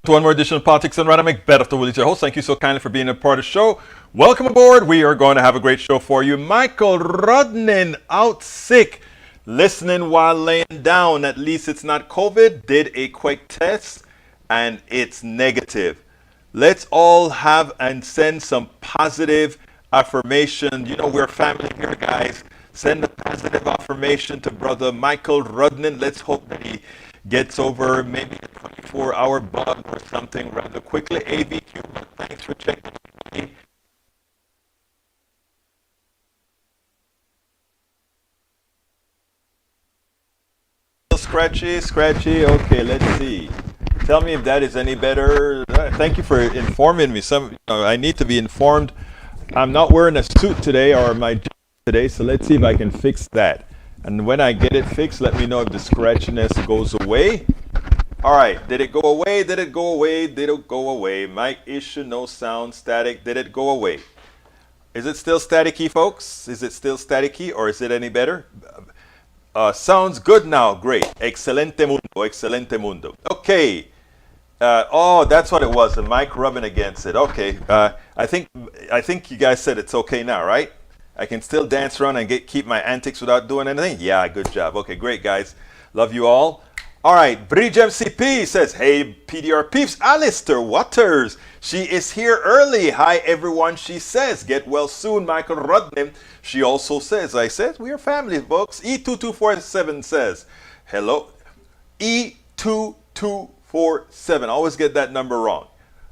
To one more edition of Politics and Random. Better to Willie, your host. Thank you so kindly for being a part of the show. Welcome aboard. We are going to have a great show for you. Michael Rodnin out sick, listening while laying down. At least it's not COVID. Did a quick test and it's negative. Let's all have and send some positive affirmation. You know, we're family here, guys. Send a positive affirmation to brother Michael Rodnin. Let's hope that he gets over maybe a 24-hour bug or something rather quickly. AVQ, but thanks for checking me. Scratchy. Okay, let's see. Tell me if that is any better. Thank you for informing me. I need to be informed. I'm not wearing a suit today or my jacket today, so let's see if I can fix that. And when I get it fixed, let me know if the scratchiness goes away. All right, did it go away? Did it go away? Did it go away? Mic issue, no sound, static. Did it go away? Is it still staticky, folks? Is it still staticky, or is it any better? Sounds good now. Great. Excelente mundo. Okay. Oh, that's what it was. The mic rubbing against it. Okay. I think you guys said it's okay now, right? I can still dance around and keep my antics without doing anything? Yeah, good job. Okay, great, guys. Love you all. All right, Bridge MCP says, hey, PDR peeps, Alistair Waters. She is here early. Hi, everyone, she says. Get well soon, Michael Rodnim. She also says, I said, we are family, folks. E2247 says, hello. E2247. Always get that number wrong.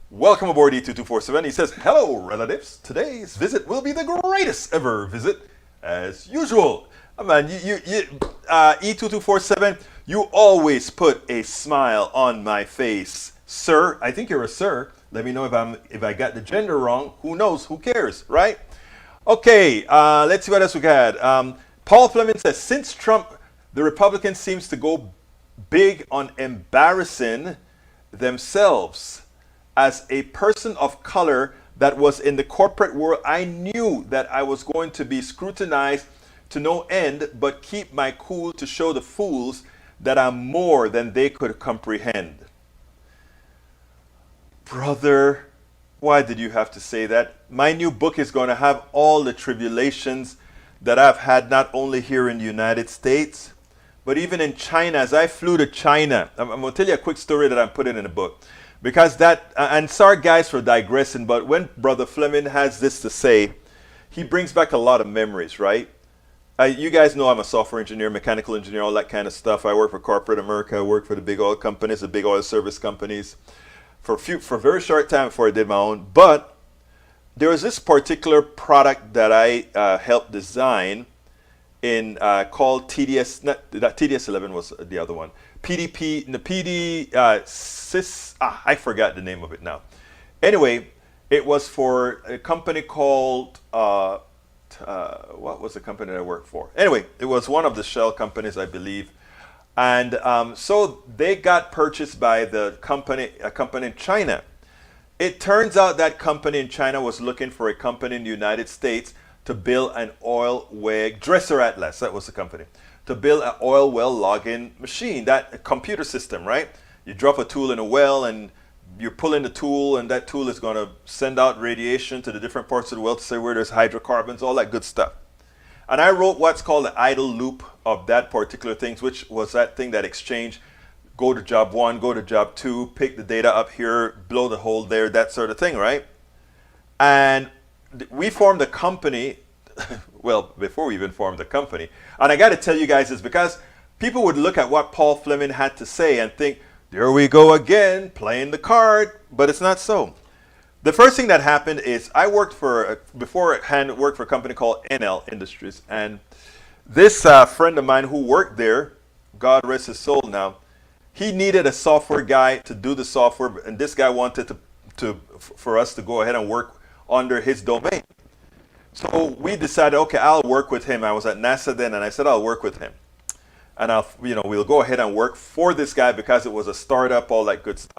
Welcome aboard E2247. He says, hello, relatives. Today's visit will be the greatest ever visit, as usual. Oh, man, E2247, you always put a smile on my face. Sir, I think you're a sir. Let me know if I got the gender wrong. Who knows? Who cares, right? Okay, let's see what else we got. Paul Fleming says, since Trump, the Republicans seems to go big on embarrassing themselves. As a person of color that was in the corporate world, I knew that I was going to be scrutinized to no end, but keep my cool to show the fools that I'm more than they could comprehend. Brother, why did you have to say that? My new book is going to have all the tribulations that I've had, not only here in the United States, but even in China. As I flew to China, I'm going to tell you a quick story that I'm putting in the book. Because that, and sorry guys for digressing, but when Brother Fleming has this to say, he brings back a lot of memories, right? You guys know I'm a software engineer, mechanical engineer, all that kind of stuff. I work for corporate America. I work for the big oil companies, the big oil service companies for a very short time before I did my own. But there was this particular product that I helped design in called TDS, that TDS11 was the other one. PDP, the I forgot the name of it now. Anyway, it was for a company called, what was the company that I worked for? Anyway, it was one of the shell companies, I believe. And so they got purchased by a company in China. It turns out that company in China was looking for a company in the United States to build an oil well, Dresser Atlas, that was the company, to build an oil well logging machine, that computer system, right? You drop a tool in a well and you're pulling the tool, and that tool is going to send out radiation to the different parts of the well to say where there's hydrocarbons, all that good stuff. And I wrote what's called the idle loop of that particular thing, which was that thing that exchanged, go to job 1, go to job 2, pick the data up here, blow the hole there, that sort of thing, right? And we formed a company, well, before we even formed the company. And I got to tell you guys this, because people would look at what Paul Fleming had to say and think, there we go again, playing the card, but it's not so. The first thing that happened is I worked beforehand worked for a company called NL Industries. And this friend of mine who worked there, God rest his soul now, he needed a software guy to do the software, and this guy wanted for us to go ahead and work under his domain. So we decided, okay, I'll work with him. I was at NASA then, and I said, I'll work with him. And we'll go ahead and work for this guy because it was a startup, all that good stuff.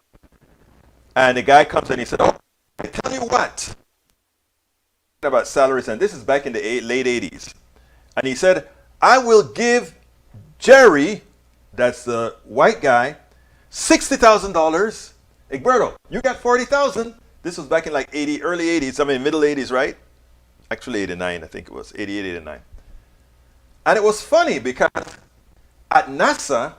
And the guy comes and he said, oh, I tell you what, about salaries, and this is back in the late 80s. And he said, I will give Jerry, that's the white guy, $60,000 Egberto, you got 40,000. This was back in like early 80s, I mean middle 80s, right? Actually 89, I think it was, 88, 89. And it was funny because at NASA,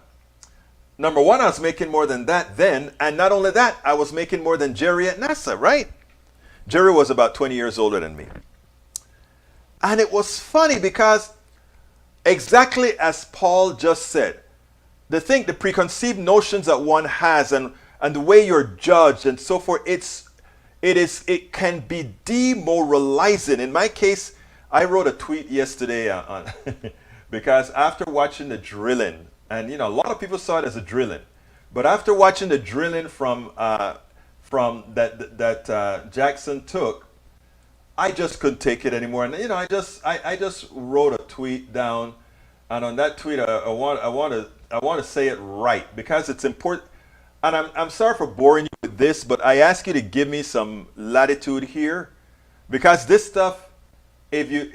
number one, I was making more than that then, and not only that, I was making more than Jerry at NASA, right? Jerry was about 20 years older than me. And it was funny because exactly as Paul just said, the preconceived notions that one has and the way you're judged and so forth, it can be demoralizing. In my case, I wrote a tweet yesterday on because after watching the drilling, and a lot of people saw it as a drilling, but after watching the drilling from that Jackson took, I just couldn't take it anymore. And I just wrote a tweet down, and on that tweet I want to say it right because it's important. And I'm sorry for boring you with this, but I ask you to give me some latitude here, because this stuff, if you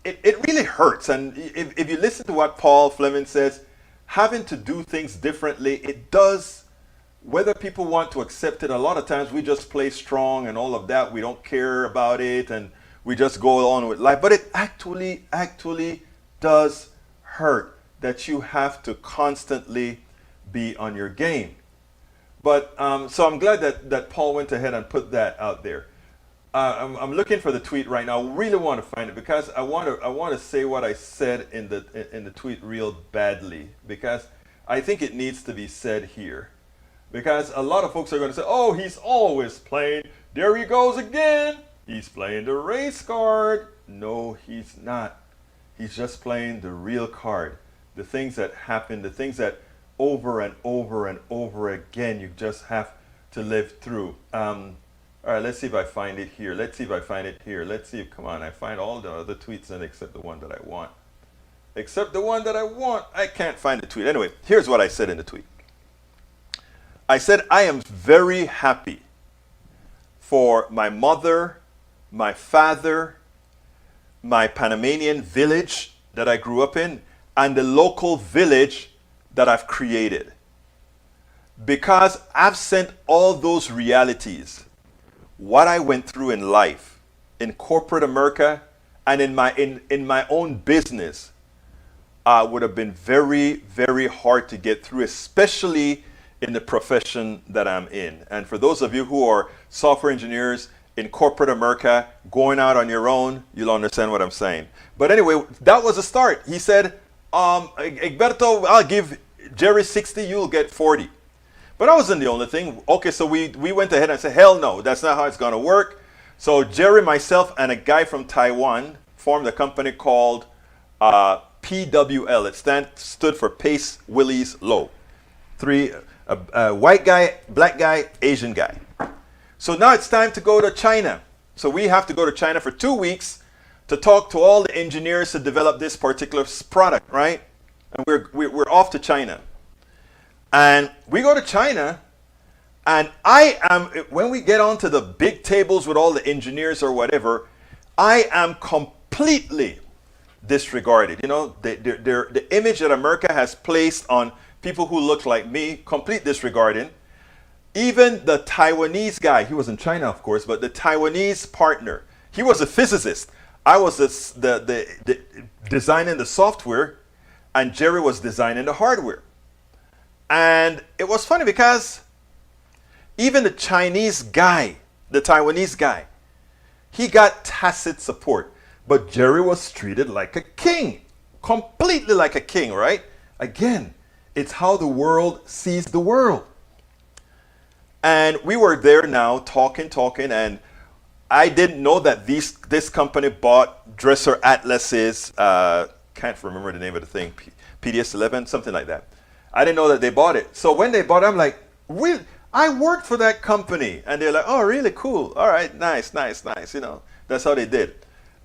it really hurts. And if you listen to what Paul Fleming says, having to do things differently, it does. Whether people want to accept it, a lot of times we just play strong and all of that. We don't care about it and we just go on with life. But it actually does hurt that you have to constantly be on your game. But so I'm glad that Paul went ahead and put that out there. I'm looking for the tweet right now. I really want to find it because I want to say what I said in the tweet real badly, because I think it needs to be said here. Because a lot of folks are going to say, oh, he's always playing. There he goes again. He's playing the race card. No, he's not. He's just playing the real card. The things that happen, the things that over and over and over again, you just have to live through. All right, let's see if I find it here. Let's see if I find it here. Let's see if, come on, I find all the other tweets and except the one that I want. Except the one that I want. I can't find the tweet. Anyway, here's what I said in the tweet. I said, I am very happy for my mother, my father, my Panamanian village that I grew up in, and the local village that I've created. Because absent all those realities, what I went through in life, in corporate America, and in my own business, would have been very, very hard to get through, especially in the profession that I'm in. And for those of you who are software engineers in corporate America, going out on your own, you'll understand what I'm saying. But anyway, that was a start. He said, Egberto, I'll give Jerry 60, you'll get 40. But that wasn't the only thing. Okay, so we went ahead and said, hell no, that's not how it's gonna work. So Jerry, myself, and a guy from Taiwan formed a company called PWL. It stood for Pace Willie's Low. White guy, black guy, Asian guy. So now it's time to go to China. So we have to go to China for 2 weeks to talk to all the engineers to develop this particular product, right? And we're off to China. And we go to China, and when we get onto the big tables with all the engineers or whatever, I am completely disregarded. The image that America has placed on people who look like me, complete disregarding. Even the Taiwanese guy, he was in China, of course, but the Taiwanese partner, he was a physicist. I was the designing the software, and Jerry was designing the hardware. And it was funny because even the Chinese guy, the Taiwanese guy, he got tacit support. But Jerry was treated like a king, completely like a king, right? Again, it's how the world sees the world. And we were there now talking, and I didn't know that this company bought Dresser Atlas's, can't remember the name of the thing, PDS-11, something like that. I didn't know that they bought it. So when they bought it, I'm like, really? I worked for that company. And they're like, oh, really? Cool. All right, nice. That's how they did.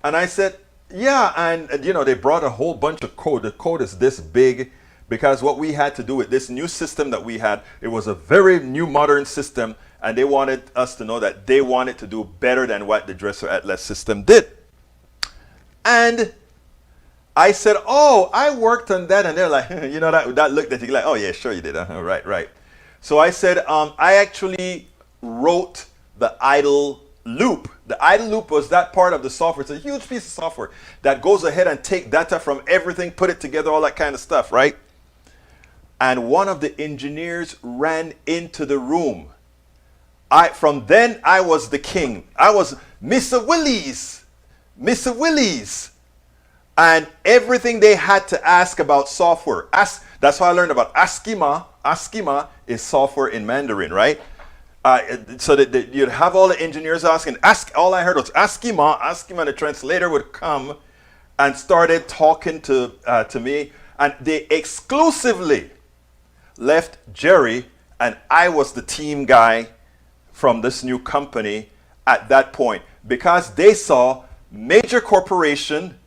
And I said, yeah, and they brought a whole bunch of code. The code is this big. Because what we had to do with this new system that we had, it was a very new modern system, and they wanted us to know that they wanted to do better than what the Dresser Atlas system did. And I said, oh, I worked on that, and they're like, that looked at you like, oh yeah, sure you did, right. So I said, I actually wrote the idle loop. The idle loop was that part of the software. It's a huge piece of software that goes ahead and take data from everything, put it together, all that kind of stuff, right? And one of the engineers ran into the room. From then, I was the king. I was Mr. Willies. Mr. Willies. And everything they had to ask about software. That's how I learned about Askima. Askima is software in Mandarin, right? So that you'd have all the engineers asking. All I heard was Askima. Askima, the translator would come and started talking to me. And they exclusively left Jerry, and I was the team guy from this new company at that point, because they saw major corporation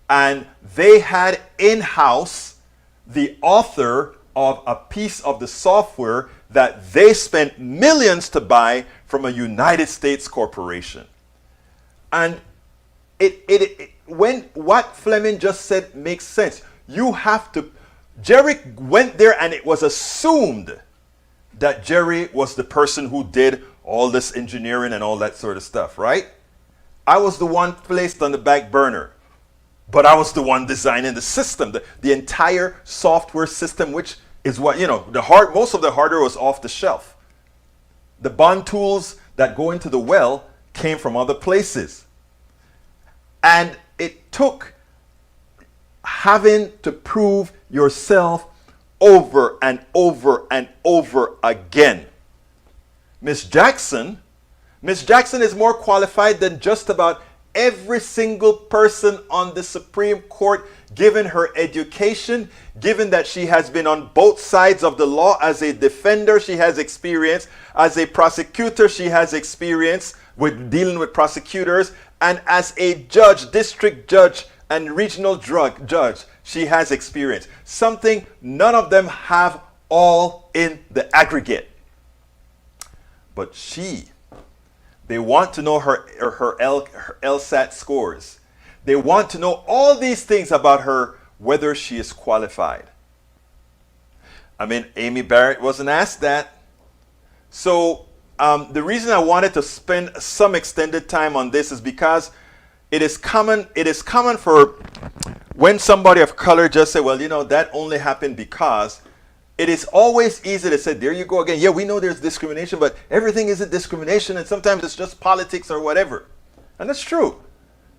and they had in-house the author of a piece of the software that they spent millions to buy from a United States corporation. And when what Fleming just said makes sense. You have to, Jerry went there and it was assumed that Jerry was the person who did all this engineering and all that sort of stuff, right? I was the one placed on the back burner, but I was the one designing the system, the entire software system, which is what, most of the hardware was off the shelf. The bond tools that go into the well came from other places. And it took having to prove yourself over and over and over again. Miss Jackson is more qualified than just about every single person on the Supreme Court, given her education, given that she has been on both sides of the law. As a defender, she has experience. As a prosecutor, she has experience with dealing with prosecutors. And as a judge, district judge, and regional judge, she has experience. Something none of them have all in the aggregate. But they want to know her LSAT scores. They want to know all these things about her, whether she is qualified. I mean, Amy Barrett wasn't asked that. So the reason I wanted to spend some extended time on this is because it is common for when somebody of color just say, well, that only happened because. It is always easy to say, there you go again. Yeah, we know there's discrimination, but everything isn't discrimination, and sometimes it's just politics or whatever. And that's true.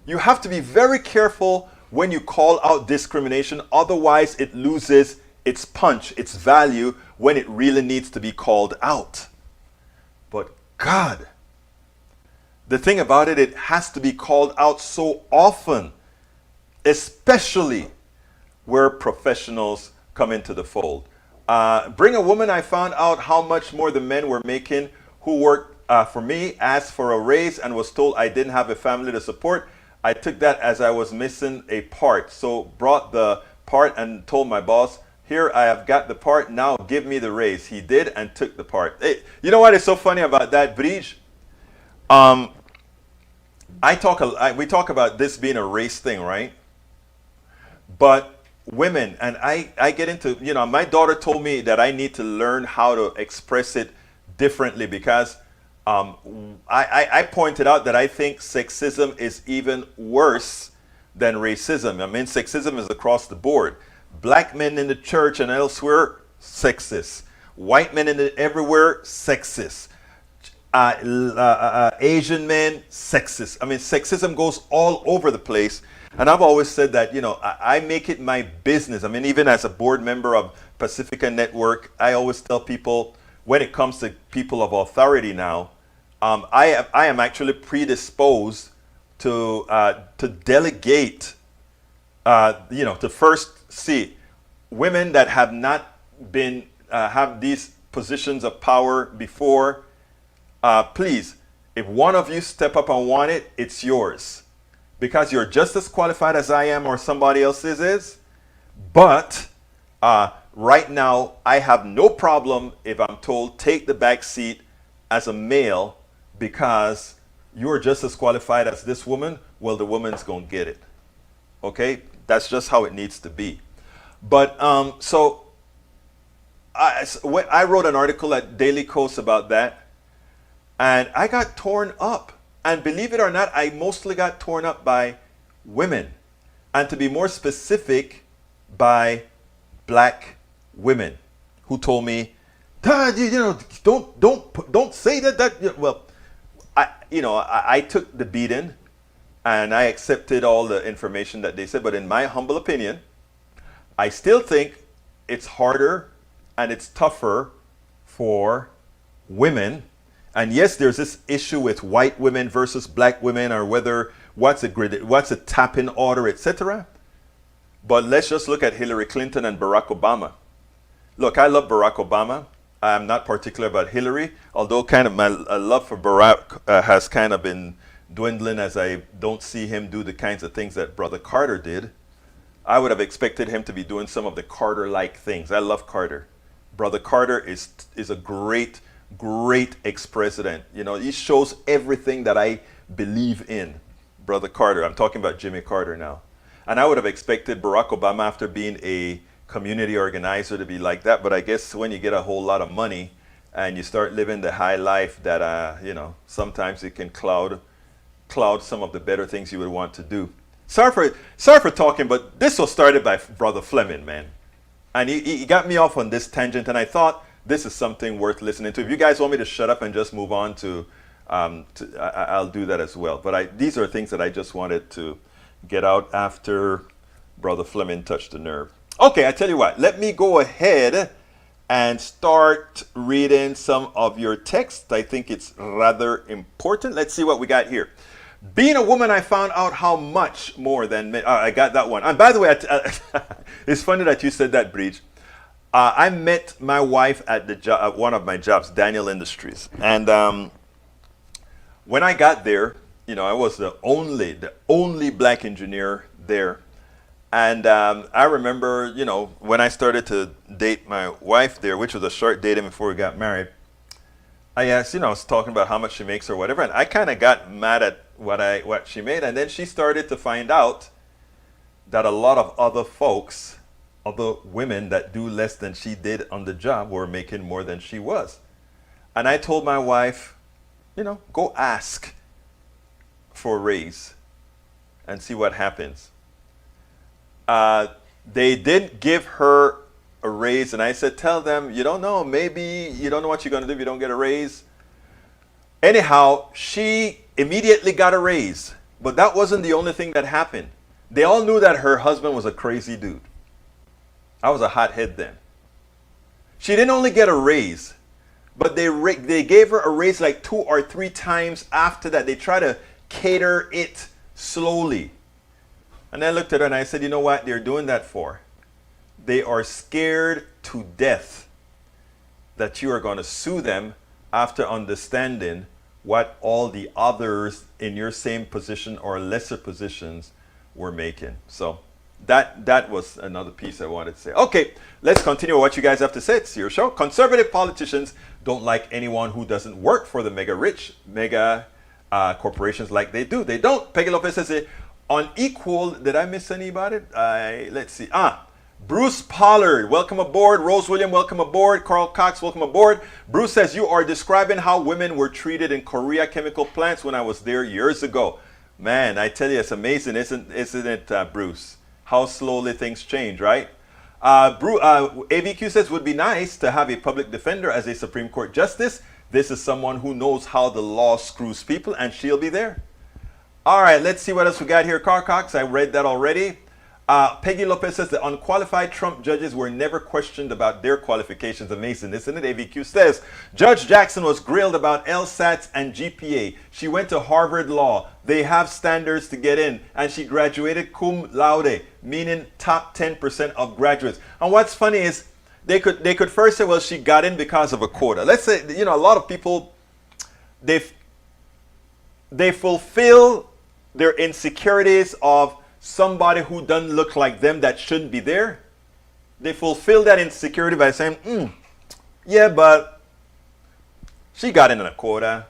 You have to be very careful when you call out discrimination, otherwise it loses its punch, its value, when it really needs to be called out. But God, the thing about it, it has to be called out so often, especially where professionals come into the fold. Bring a woman, I found out how much more the men were making who worked for me, asked for a raise, and was told I didn't have a family to support. I took that as I was missing a part. So brought the part and told my boss, here I have got the part, now give me the raise. He did and took the part. Hey, you know what is so funny about that, Bridge? We talk about this being a race thing, right? But women, and I get into, my daughter told me that I need to learn how to express it differently, because I pointed out that I think sexism is even worse than racism. I mean, sexism is across the board. Black men in the church and elsewhere, sexist. White men everywhere, sexist. Asian men, sexist. I mean, sexism goes all over the place. And I've always said that, I make it my business. I mean, even as a board member of Pacifica Network, I always tell people, when it comes to people of authority now, I am actually predisposed to delegate, to first see women that have not been, have these positions of power before. Please, if one of you step up and want it, it's yours. Because you're just as qualified as I am or somebody else is. But right now, I have no problem if I'm told take the back seat as a male, because you're just as qualified as this woman. Well, the woman's going to get it. Okay? That's just how it needs to be. But so I wrote an article at Daily Kos about that, and I got torn up. And believe it or not, I mostly got torn up by women. And to be more specific, by black women who told me, "Dad, don't say that. Well, I took the beating and I accepted all the information that they said. But in my humble opinion, I still think it's harder and it's tougher for women. And yes, there's this issue with white women versus black women, or whether what's a tap-in order, etc. But let's just look at Hillary Clinton and Barack Obama. Look, I love Barack Obama. I'm not particular about Hillary, although kind of my love for Barack has kind of been dwindling as I don't see him do the kinds of things that Brother Carter did. I would have expected him to be doing some of the Carter-like things. I love Carter. Brother Carter is a great ex-president. He shows everything that I believe in. Brother Carter. I'm talking about Jimmy Carter now. And I would have expected Barack Obama, after being a community organizer, to be like that. But I guess when you get a whole lot of money and you start living the high life, that sometimes it can cloud some of the better things you would want to do. Sorry for talking, but this was started by Brother Fleming, man. And he got me off on this tangent, and I thought this is something worth listening to. If you guys want me to shut up and just move on I'll do that as well. But these are things that I just wanted to get out after Brother Fleming touched the nerve. Okay, I tell you what, let me go ahead and start reading some of your text. I think it's rather important. Let's see what we got here. Being a woman, I found out how much more than men. I got that one. And by the way, it's funny that you said that, Breach. I met my wife at one of my jobs, Daniel Industries. And when I got there, I was the only black engineer there. And I remember, when I started to date my wife there, which was a short dating before we got married, I asked, I was talking about how much she makes or whatever, and I kind of got mad at what she made. And then she started to find out that a lot of other women that do less than she did on the job were making more than she was. And I told my wife, go ask for a raise and see what happens. They didn't give her a raise, and I said, tell them, you don't know, maybe you don't know what you're going to do if you don't get a raise. Anyhow, she immediately got a raise, but that wasn't the only thing that happened. They all knew that her husband was a crazy dude. I was a hothead then. She didn't only get a raise, but they gave her a raise like 2 or 3 times after that. They tried to cater it slowly. And I looked at her and I said, you know what they're doing that for? They are scared to death that you are going to sue them after understanding what all the others in your same position or lesser positions were making. So that was another piece I wanted to say. Okay, let's continue what you guys have to say. It's your show. Conservative politicians don't like anyone who doesn't work for the mega corporations like they do. They don't. Peggy Lopez says, unequal. Did I miss anybody? Let's see. Bruce Pollard, welcome aboard. Rose William, welcome aboard. Carl Cox, welcome aboard. Bruce says, you are describing how women were treated in Korea chemical plants when I was there years ago. Man, I tell you, it's amazing, isn't it, Bruce? How slowly things change, right? AVQ says, would be nice to have a public defender as a Supreme Court justice. This is someone who knows how the law screws people, and she'll be there. All right, let's see what else we got here. Carl Cox, I read that already. Peggy Lopez says the unqualified Trump judges were never questioned about their qualifications. Amazing, isn't it? AVQ says, Judge Jackson was grilled about LSATs and GPA. She went to Harvard Law. They have standards to get in. And she graduated cum laude, meaning top 10% of graduates. And what's funny is they could first say, well, she got in because of a quota. Let's say, a lot of people, they fulfill their insecurities of somebody who doesn't look like them that shouldn't be there. They fulfill that insecurity by saying, yeah, but she got in on a quota.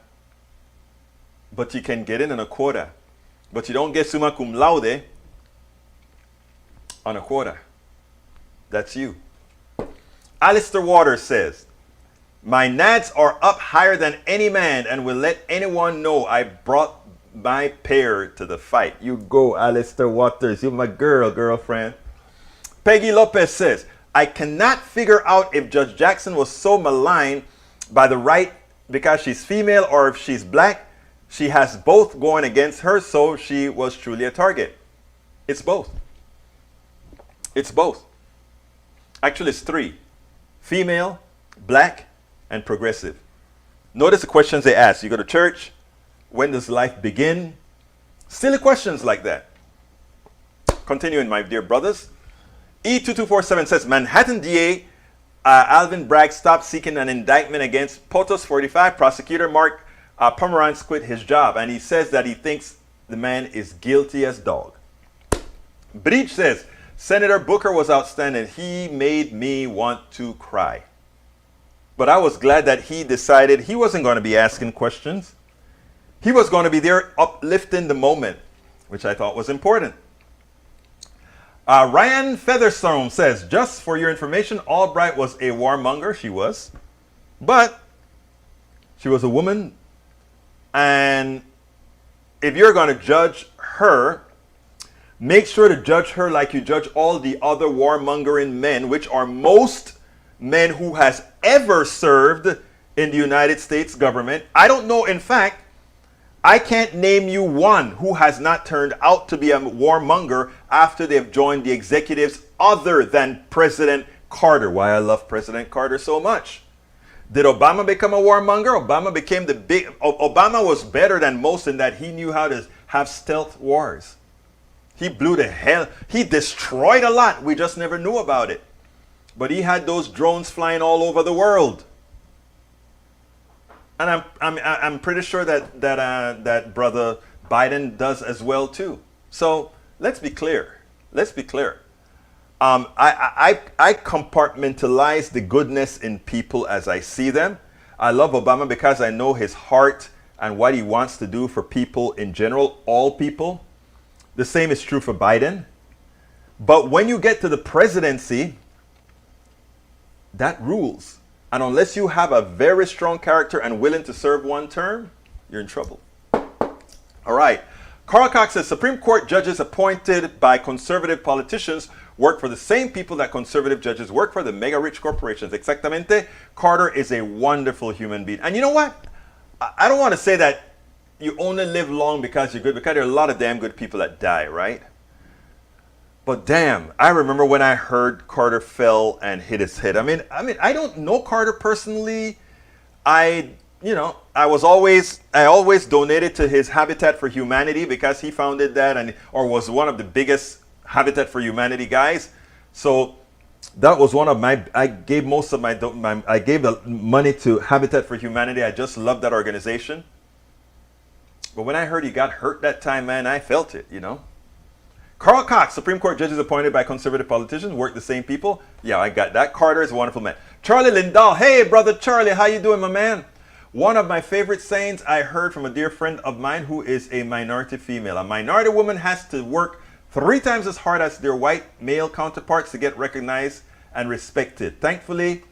But you can get in on a quota. But you don't get summa cum laude on a quota. That's you. Alistair Waters says, my nads are up higher than any man and will let anyone know I brought my pair to the fight. You go, Alistair Waters. You're my girlfriend. Peggy Lopez says, I cannot figure out if Judge Jackson was so maligned by the right because she's female or if she's black. She has both going against her, so she was truly a target. It's both. It's both. Actually, it's three. Female, black, and progressive. Notice the questions they ask. You go to church. When does life begin? Silly questions like that. Continuing, my dear brothers. E2247 says, Manhattan DA Alvin Bragg stopped seeking an indictment against POTUS 45. Prosecutor Mark Pomerantz quit his job. And he says that he thinks the man is guilty as dog. Breach says, Senator Booker was outstanding. He made me want to cry. But I was glad that he decided he wasn't going to be asking questions. He was going to be there uplifting the moment, which I thought was important. Ryan Featherstone says, just for your information, Albright was a warmonger. She was. But she was a woman. And if you're going to judge her, make sure to judge her like you judge all the other warmongering men, which are most men who has ever served in the United States government. I don't know. In fact, I can't name you one who has not turned out to be a warmonger after they've joined the executives other than President Carter. Why I love President Carter so much. Did Obama become a warmonger? Obama was better than most in that he knew how to have stealth wars. He blew the hell. He destroyed a lot. We just never knew about it. But he had those drones flying all over the world. And I'm pretty sure that brother Biden does as well too. So let's be clear. Let's be clear. I compartmentalize the goodness in people as I see them. I love Obama because I know his heart and what he wants to do for people in general, all people. The same is true for Biden. But when you get to the presidency, that rules. And unless you have a very strong character and willing to serve one term, you're in trouble. All right. Carl Cox says, Supreme Court judges appointed by conservative politicians work for the same people that conservative judges work for, the mega rich corporations. Exactamente. Carter is a wonderful human being. And you know what? I don't want to say that you only live long because you're good, because there are a lot of damn good people that die, right? But damn, I remember when I heard Carter fell and hit his head. I mean, I don't know Carter personally. I always donated to his Habitat for Humanity because he founded that or was one of the biggest Habitat for Humanity guys. So that was one of I gave most of I gave the money to Habitat for Humanity. I just love that organization. But when I heard he got hurt that time, man, I felt it, you know. Carl Cox, Supreme Court judges appointed by conservative politicians, work the same people. Yeah, I got that. Carter is a wonderful man. Charlie Lindahl, hey, brother Charlie, how you doing, my man? One of my favorite sayings I heard from a dear friend of mine who is a minority female. A minority woman has to work 3 times as hard as their white male counterparts to get recognized and respected. Thankfully,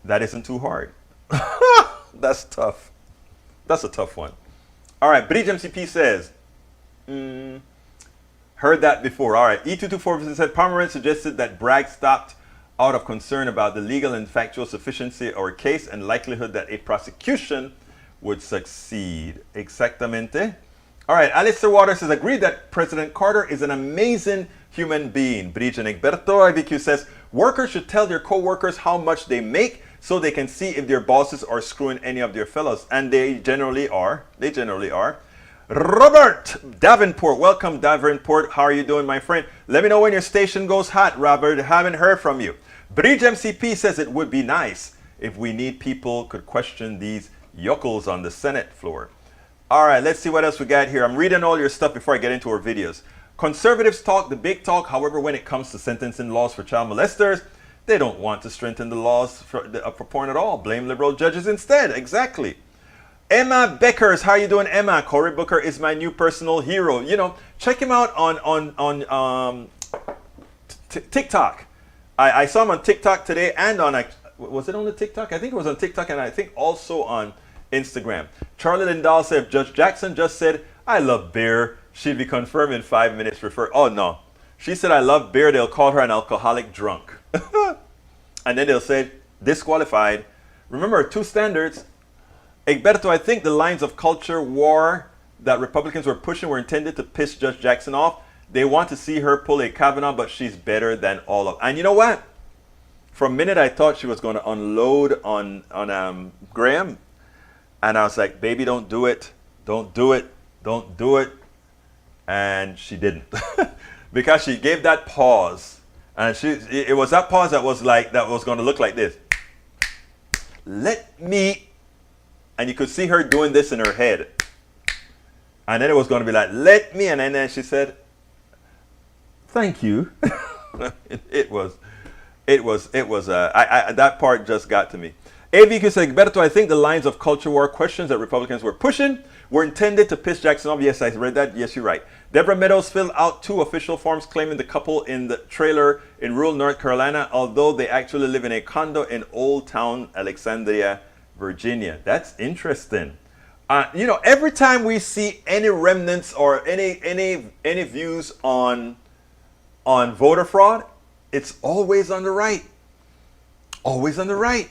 that isn't too hard. That's tough. That's a tough one. All right, Bridge MCP says, heard that before. All right, E224 said, Pomerantz suggested that Bragg stopped out of concern about the legal and factual sufficiency of our case and likelihood that a prosecution would succeed. Exactamente. All right, Alistair Waters says, agreed that President Carter is an amazing human being. Bridge and Egberto IVQ says, workers should tell their co-workers how much they make so they can see if their bosses are screwing any of their fellows. And they generally are. They generally are. Robert Davenport, welcome Davenport. How are you doing, my friend? Let me know when your station goes hot, Robert. Haven't heard from you. Bridge MCP says it would be nice if we need people could question these yokels on the Senate floor. All right, let's see what else we got here. I'm reading all your stuff before I get into our videos. Conservatives talk the big talk. However, when it comes to sentencing laws for child molesters, they don't want to strengthen the laws for porn at all. Blame liberal judges instead. Exactly. Emma Beckers, how are you doing, Emma? Cory Booker is my new personal hero. You know, check him out on TikTok. I saw him on TikTok today and on, was it on the TikTok? I think it was on TikTok and I think also on Instagram. Charlie Lindahl said, Judge Jackson just said, I love beer. She'd be confirmed in 5 minutes. Oh, no. She said, I love beer. They'll call her an alcoholic drunk. And then they'll say, disqualified. Remember, two standards. Egberto, I think the lines of culture war that Republicans were pushing were intended to piss Judge Jackson off. They want to see her pull a Kavanaugh, but she's better than all of them. And you know what? For a minute, I thought she was going to unload on Graham. And I was like, baby, don't do it. Don't do it. Don't do it. And she didn't. Because she gave that pause. And it was that pause that was going to look like this. Let me. And you could see her doing this in her head. And then it was going to be like, let me. And then she said, thank you. That part just got to me. AVQ said, Egberto, I think the lines of culture war questions that Republicans were pushing were intended to piss Jackson off. Yes, I read that. Yes, you're right. Deborah Meadows filled out 2 official forms claiming the couple in the trailer in rural North Carolina, although they actually live in a condo in Old Town, Alexandria, Virginia. That's interesting. You know, every time we see any remnants or any views on voter fraud, it's always on the right. Always on the right.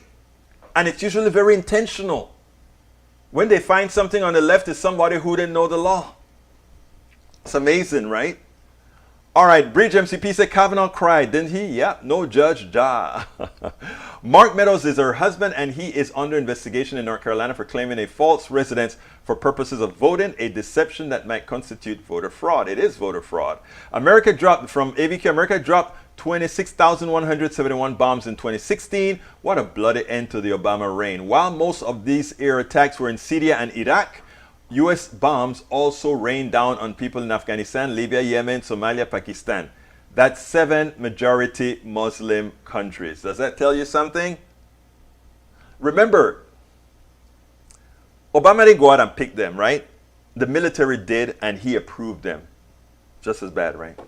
And it's usually very intentional. When they find something on the left, it's somebody who didn't know the law. It's amazing, right? All right, Bridge MCP said Kavanaugh cried, didn't he? Yeah, no judge, da. Mark Meadows is her husband, and he is under investigation in North Carolina for claiming a false residence for purposes of voting, a deception that might constitute voter fraud. It is voter fraud. America dropped 26,171 bombs in 2016. What a bloody end to the Obama reign. While most of these air attacks were in Syria and Iraq, U.S. bombs also rained down on people in Afghanistan, Libya, Yemen, Somalia, Pakistan. That's 7 majority Muslim countries. Does that tell you something? Remember, Obama didn't go out and pick them, right? The military did, and he approved them. Just as bad, right?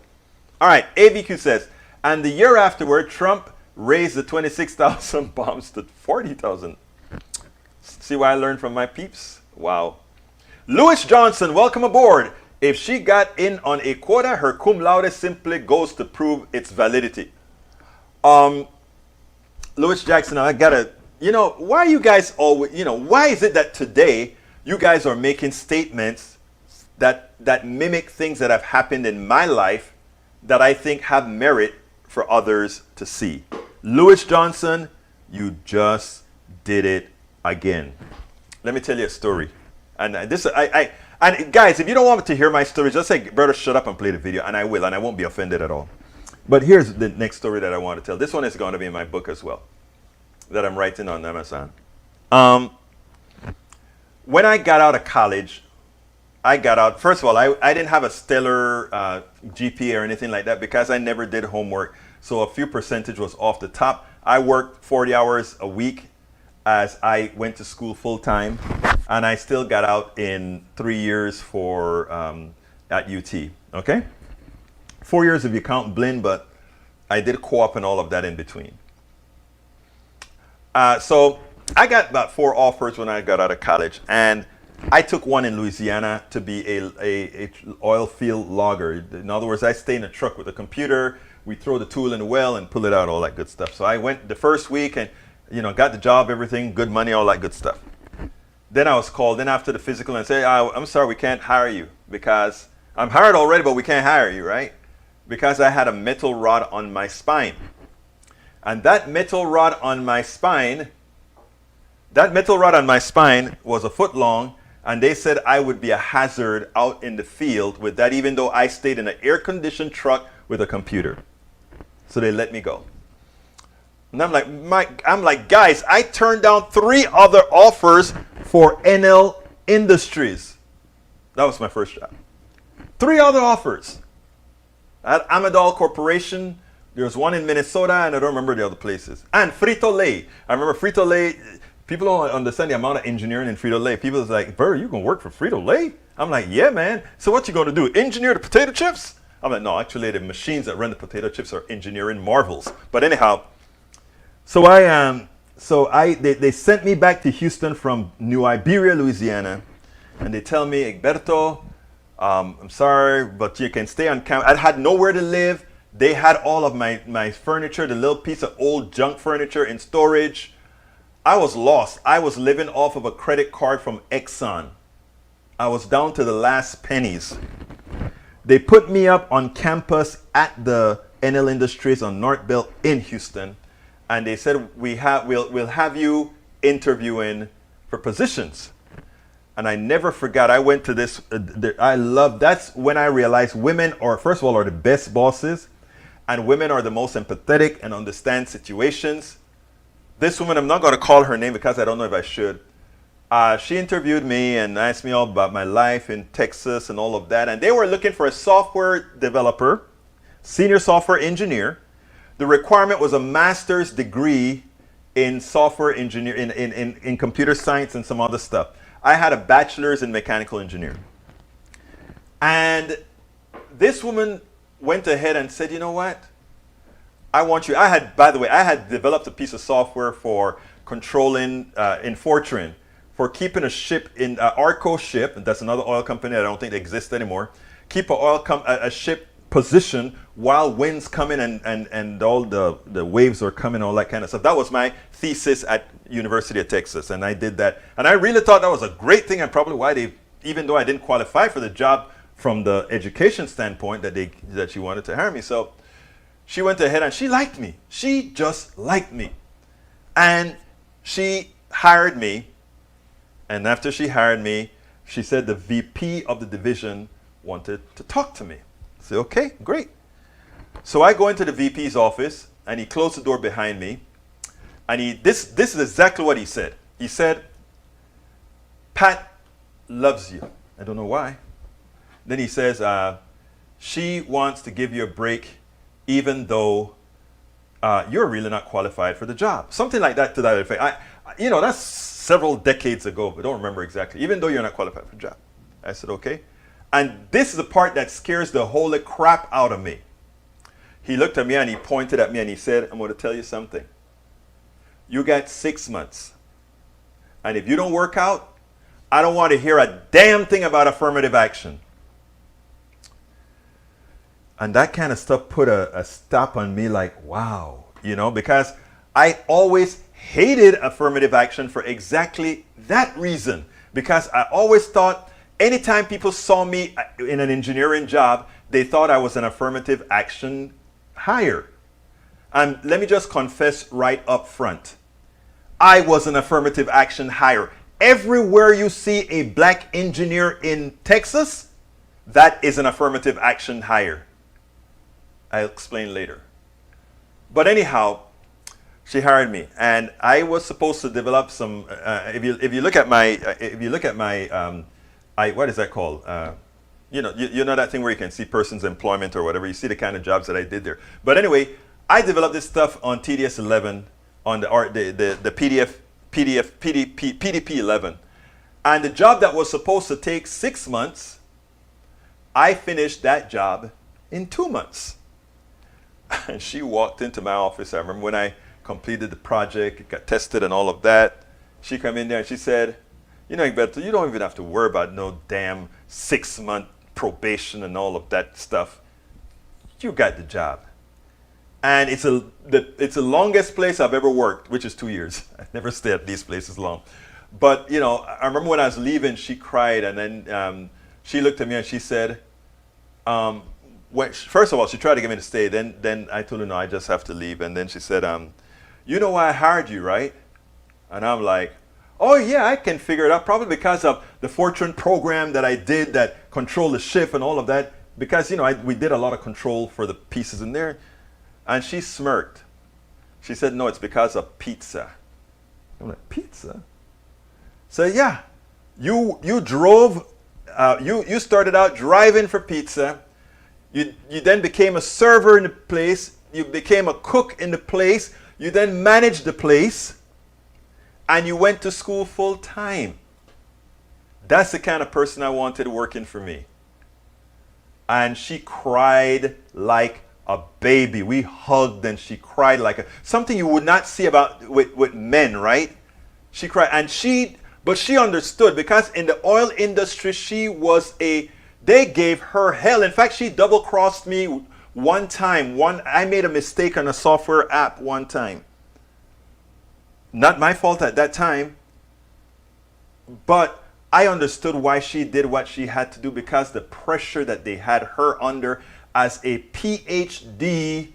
All right, AVQ says, and the year afterward, Trump raised the 26,000 bombs to 40,000. See what I learned from my peeps? Wow. Lewis Johnson, welcome aboard. If she got in on a quota, her cum laude simply goes to prove its validity. Lewis Jackson, I gotta, why you guys always, why is it that today you guys are making statements that mimic things that have happened in my life that I think have merit for others to see? Lewis Johnson, you just did it again. Let me tell you a story. And and guys, if you don't want me to hear my stories, just say, brother, shut up and play the video, and I will, and I won't be offended at all. But here's the next story that I want to tell. This one is going to be in my book as well, that I'm writing on Amazon. When I got out of college, first of all, I didn't have a stellar GPA or anything like that because I never did homework. So a few percentage was off the top. I worked 40 hours a week as I went to school full time. And I still got out in 3 years for at UT, okay? 4 years if you count Blinn, but I did co-op and all of that in between. So I got about 4 offers when I got out of college, and I took one in Louisiana to be a oil field logger. In other words, I stay in a truck with a computer. We throw the tool in the well and pull it out, all that good stuff. So I went the first week and got the job, everything, good money, all that good stuff. Then I was called in after the physical and said, I'm sorry, we can't hire you because I'm hired already, but we can't hire you, right? Because I had a metal rod on my spine. And that metal rod on my spine was a foot long, and they said I would be a hazard out in the field with that, even though I stayed in an air-conditioned truck with a computer. So they let me go. And I'm like, guys, I turned down 3 other offers for NL Industries. That was my first job. 3 other offers. At Amadol Corporation, there was one in Minnesota, and I don't remember the other places. And Frito-Lay. I remember Frito-Lay. People don't understand the amount of engineering in Frito-Lay. People is like, Burr, you can work for Frito-Lay? I'm like, yeah, man. So what you going to do? Engineer the potato chips? I'm like, no, actually, the machines that run the potato chips are engineering marvels. But anyhow, they sent me back to Houston from New Iberia, Louisiana, and they tell me, Egberto, I'm sorry, but you can stay on campus. I had nowhere to live. They had all of my furniture, the little piece of old junk furniture in storage. I was lost. I was living off of a credit card from Exxon. I was down to the last pennies. They put me up on campus at the NL Industries on North Belt in Houston, and they said we'll have you interviewing for positions. And I never forgot. I went to this. That's when I realized women are, first of all, are the best bosses, and women are the most empathetic and understand situations. This woman, I'm not going to call her name because I don't know if I should. She interviewed me and asked me all about my life in Texas and all of that. And they were looking for a software developer, senior software engineer. The requirement was a master's degree in software engineer, in computer science and some other stuff. I had a bachelor's in mechanical engineering. And this woman went ahead and said, you know what? I want you. By the way, I had developed a piece of software for controlling in Fortran, for keeping a ship in Arco ship, and that's another oil company I don't think exists anymore, keep a ship positioned while winds coming and all the waves are coming, all that kind of stuff. That was my thesis at University of Texas, and I did that. And I really thought that was a great thing, and probably why even though I didn't qualify for the job from the education standpoint, that she wanted to hire me. So she went ahead and she liked me. She just liked me. And she hired me. And after she hired me, she said the VP of the division wanted to talk to me. I said, okay, great. So I go into the VP's office, and he closed the door behind me. And this is exactly what he said. He said, Pat loves you. I don't know why. Then he says, she wants to give you a break even though you're really not qualified for the job. Something like that to that effect. That's several decades ago, but don't remember exactly. Even though you're not qualified for the job. I said, okay. And this is the part that scares the holy crap out of me. He looked at me and he pointed at me and he said, I'm going to tell you something. You got 6 months. And if you don't work out, I don't want to hear a damn thing about affirmative action. And that kind of stuff put a stop on me, like, wow, because I always hated affirmative action for exactly that reason. Because I always thought anytime people saw me in an engineering job, they thought I was an affirmative action hire. And let me just confess right up front. I was an affirmative action hire. Everywhere you see a black engineer in Texas, that is an affirmative action hire. I'll explain later. But anyhow, she hired me, and I was supposed to develop some. If you look at my what is that called? You know that thing where you can see person's employment or whatever. You see the kind of jobs that I did there. But anyway, I developed this stuff on TDS 11 on the PDP 11, and the job that was supposed to take 6 months, I finished that job in 2 months. And she walked into my office. I remember when I completed the project, it got tested and all of that. She came in there and she said, Egberto, you don't even have to worry about no damn 6 month probation and all of that stuff. You got the job. And it's the longest place I've ever worked, which is 2 years. I never stay at these places long. But, I remember when I was leaving, she cried, and then she looked at me and she said, first of all, she tried to get me to stay. Then I told her, no, I just have to leave. And then she said, you know why I hired you, right? And I'm like, oh, yeah, I can figure it out. Probably because of the Fortran program that I did that controlled the shift and all of that. Because, we did a lot of control for the pieces in there. And she smirked. She said, no, it's because of pizza. I'm like, pizza? So, yeah, you drove, you started out driving for pizza. You then became a server in the place. You became a cook in the place. You then managed the place. And you went to school full time. That's the kind of person I wanted working for me. and she cried like a baby. We hugged and she cried like something you would not see about with men, right? She cried, and but she understood, because in the oil industry they gave her hell. In fact, she double crossed me one time. I made a mistake on a software app one time. Not my fault at that time, but I understood why she did what she had to do, because the pressure that they had her under as a PhD,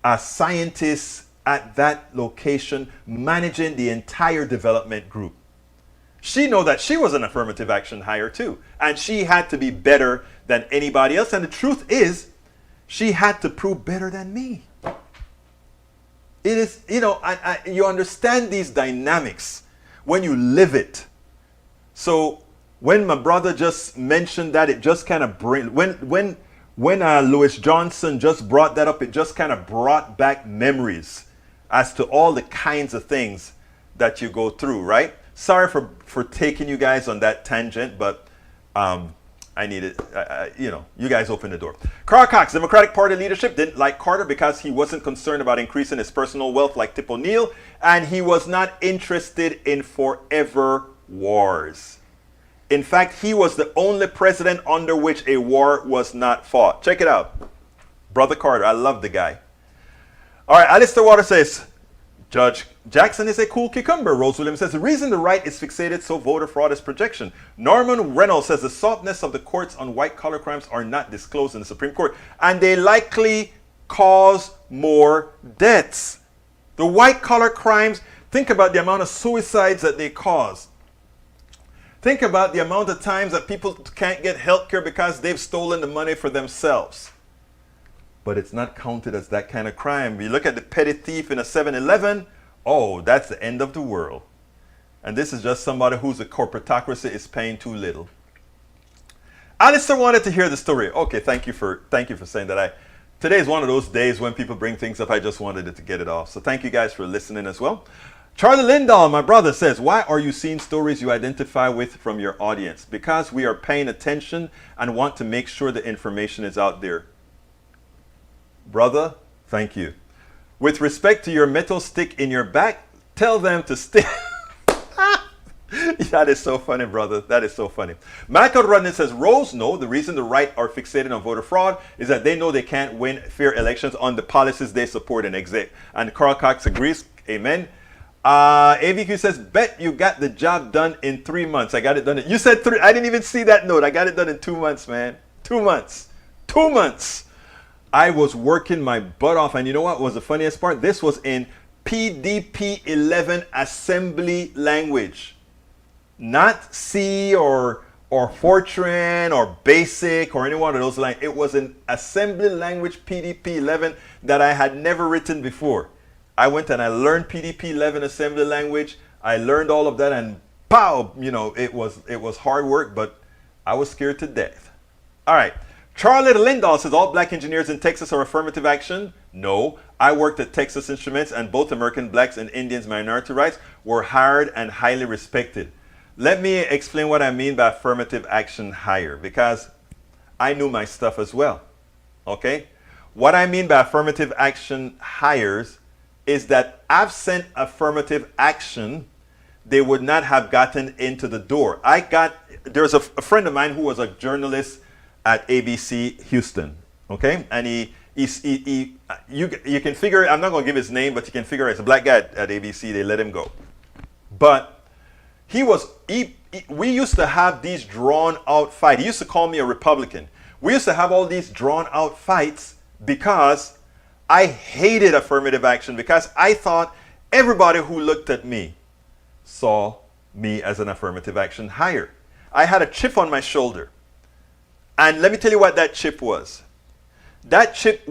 a scientist at that location, managing the entire development group. She knew that she was an affirmative action hire too, and she had to be better than anybody else. And the truth is, she had to prove better than me. It is, you understand these dynamics when you live it. So when my brother just mentioned that, it just kind of when Louis Johnson just brought that up, it just kind of brought back memories as to all the kinds of things that you go through, right? Sorry for taking you guys on that tangent, but I needed, you guys opened the door. Carl Cox, Democratic Party leadership didn't like Carter because he wasn't concerned about increasing his personal wealth like Tip O'Neill, and he was not interested in forever wars. In fact, he was the only president under which a war was not fought. Check it out. Brother Carter, I love the guy. All right, Alistair Water says, Judge Jackson is a cool cucumber. Rose Williams says, the reason the right is fixated so voter fraud is projection. Norman Reynolds says, the softness of the courts on white-collar crimes are not disclosed in the Supreme Court, and they likely cause more deaths. The white-collar crimes, think about the amount of suicides that they cause. Think about the amount of times that people can't get health care because they've stolen the money for themselves. But it's not counted as that kind of crime. You look at the petty thief in a 7-Eleven, oh, that's the end of the world. And this is just somebody whose corporatocracy is paying too little. Alistair wanted to hear the story. Okay, thank you for saying that. Today is one of those days when people bring things up. I just wanted to get it off. So thank you guys for listening as well. Charlie Lindahl, my brother, says, why are you seeing stories you identify with from your audience? Because we are paying attention and want to make sure the information is out there. Brother, thank you. With respect to your metal stick in your back, tell them to stay. That is so funny, brother. That is so funny. Michael Rudnin says, Rose, no, the reason the right are fixated on voter fraud is that they know they can't win fair elections on the policies they support and exit. And Carl Cox agrees. Amen. AVQ says, bet you got the job done in 3 months. I got it done. You said 3. I didn't even see that note. I got it done in 2 months, man. 2 months. 2 months. I was working my butt off. And you know what was the funniest part? This was in PDP 11 assembly language. Not C or Fortran or Basic or any one of those languages. It was an assembly language PDP 11 that I had never written before. I went and I learned PDP 11 assembly language. I learned all of that, and pow, it was hard work, but I was scared to death. All right. Charlie Lindahl says, all black engineers in Texas are affirmative action. No, I worked at Texas Instruments, and both American blacks and Indians minority rights were hired and highly respected. Let me explain what I mean by affirmative action hire, because I knew my stuff as well. Okay? What I mean by affirmative action hires is that absent affirmative action, they would not have gotten into the door. There's a friend of mine who was a journalist at ABC Houston, okay? And you can figure, I'm not gonna give his name, but you can figure it's a black guy at ABC, they let him go. But we used to have these drawn out fights. He used to call me a Republican. We used to have all these drawn out fights because I hated affirmative action, because I thought everybody who looked at me saw me as an affirmative action hire. I had a chip on my shoulder. And let me tell you what that chip was. That chip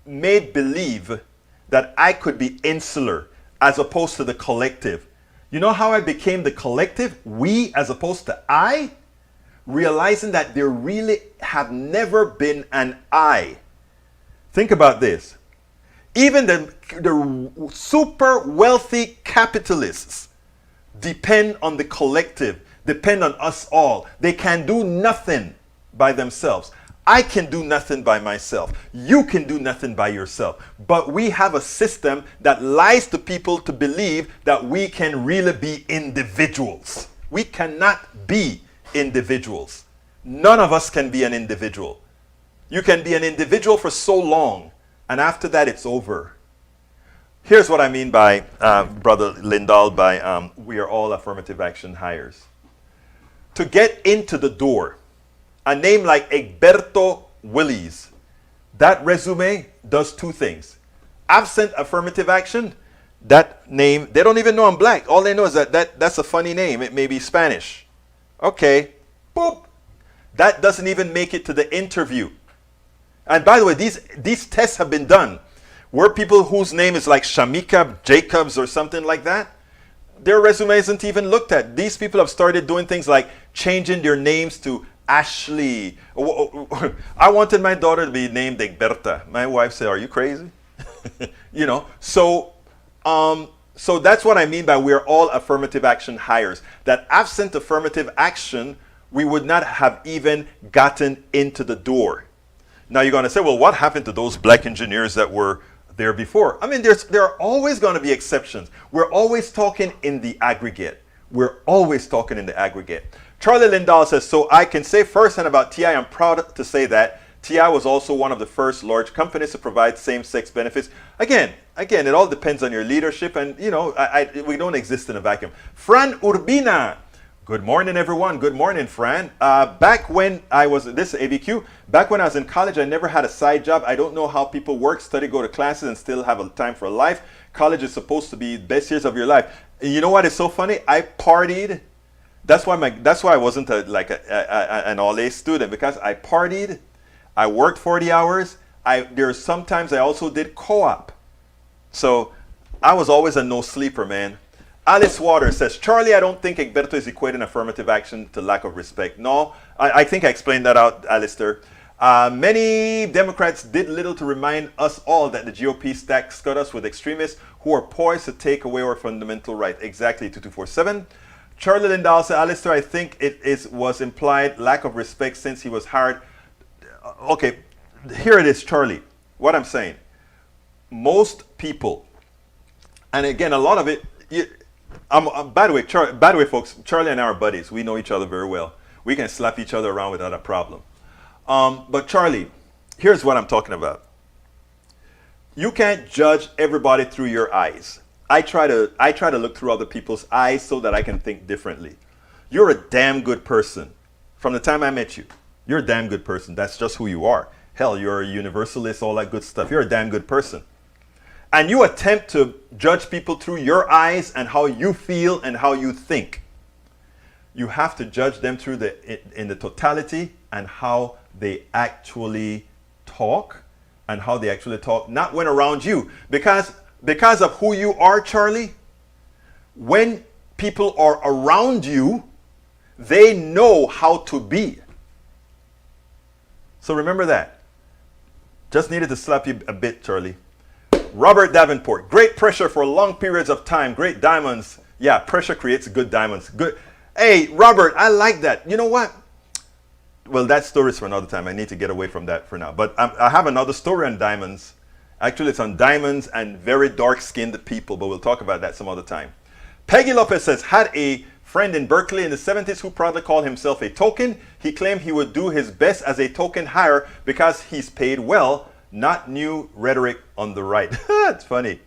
made believe that I could be insular as opposed to the collective. You know how I became the collective? We as opposed to I? Realizing that there really have never been an I. Think about this. Even the super wealthy capitalists depend on the collective, depend on us all. They can do nothing by themselves. I can do nothing by myself. You can do nothing by yourself. But we have a system that lies to people to believe that we can really be individuals. We cannot be individuals. None of us can be an individual. You can be an individual for so long, and after that it's over. Here's what I mean by, Brother Lindahl, by we are all affirmative action hires. To get into the door, a name like Egberto Willies, that resume does two things. Absent affirmative action, that name, they don't even know I'm black. All they know is that's a funny name. It may be Spanish. Okay, boop. That doesn't even make it to the interview. And by the way, these tests have been done. Where people whose name is like Shamika Jacobs or something like that, their resume isn't even looked at. These people have started doing things like changing their names to Ashley. I wanted my daughter to be named Egberta. My wife said, "Are you crazy?" You know. So that's what I mean by we're all affirmative action hires. That absent affirmative action, we would not have even gotten into the door. Now you're going to say, well, what happened to those black engineers that were there before? I mean, there are always going to be exceptions. We're always talking in the aggregate. We're always talking in the aggregate. Charlie Lindahl says, so I can say firsthand about TI, I'm proud to say that TI was also one of the first large companies to provide same-sex benefits. Again, it all depends on your leadership, and you know, we don't exist in a vacuum. Fran Urbina. Good morning, everyone. Good morning, Fran. Back when I was, this is ABQ, back when I was in college, I never had a side job. I don't know how people work, study, go to classes, and still have a time for a life. College is supposed to be the best years of your life. And you know what is so funny? I partied. That's why I wasn't an all-A student, because I partied. I worked 40 hours. Sometimes I also did co-op. So I was always a no sleeper, man. Alice Waters says, Charlie, I don't think Egberto is equating affirmative action to lack of respect. No, I think I explained that out, Alistair. Many Democrats did little to remind us all that the GOP stacks us with extremists who are poised to take away our fundamental right. Exactly, 2247. Charlie Lindahl said, Alistair, I think it was implied lack of respect since he was hired. Okay, here it is, Charlie. What I'm saying. Most people, and again, a lot of it, by the way, folks, Charlie and I are buddies. We know each other very well. We can slap each other around without a problem. But Charlie, here's what I'm talking about. You can't judge everybody through your eyes. I try to look through other people's eyes so that I can think differently. You're a damn good person. From the time I met you, you're a damn good person. That's just who you are. Hell, you're a universalist, all that good stuff. You're a damn good person. And you attempt to judge people through your eyes and how you feel and how you think. You have to judge them through in the totality and how they actually talk, and how they actually talk, not when around you. Because of who you are, Charlie, when people are around you, they know how to be. So remember that. Just needed to slap you a bit, Charlie. Robert Davenport, great pressure for long periods of time. Great diamonds. Yeah, pressure creates good diamonds. Good. Hey, Robert, I like that. You know what? Well, that story is for another time. I need to get away from that for now. But I have another story on diamonds. Actually, it's on diamonds and very dark-skinned people, but we'll talk about that some other time. Peggy Lopez says, had a friend in Berkeley in the 70s who proudly called himself a token. He claimed he would do his best as a token hire because he's paid well. Not new rhetoric on the right. It's funny.